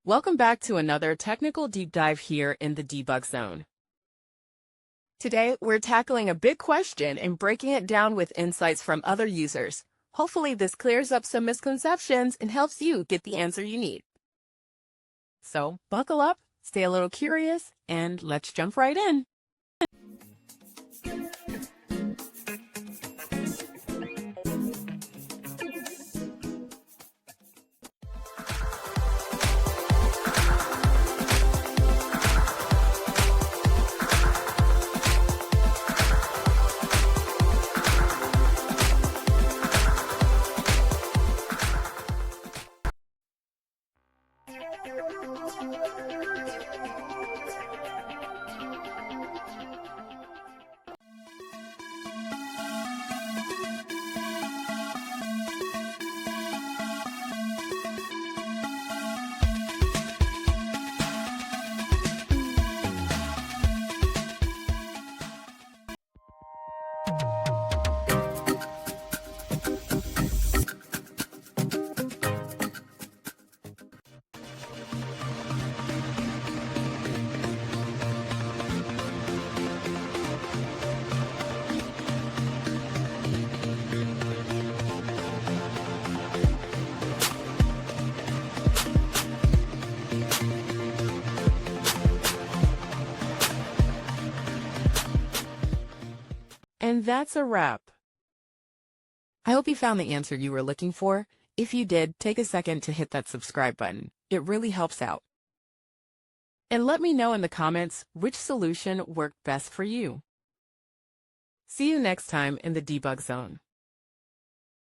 Welcome back to another technical deep dive here in the debug zone. Today, we're tackling a big question and breaking it down with insights from other users. Hopefully, this clears up some misconceptions and helps you get the answer you need. So, buckle up, stay a little curious, and let's jump right in. And that's a wrap. I hope you found the answer you were looking for. If you did, take a second to hit that subscribe button. It really helps out. And let me know in the comments which solution worked best for you. See you next time in the debug zone.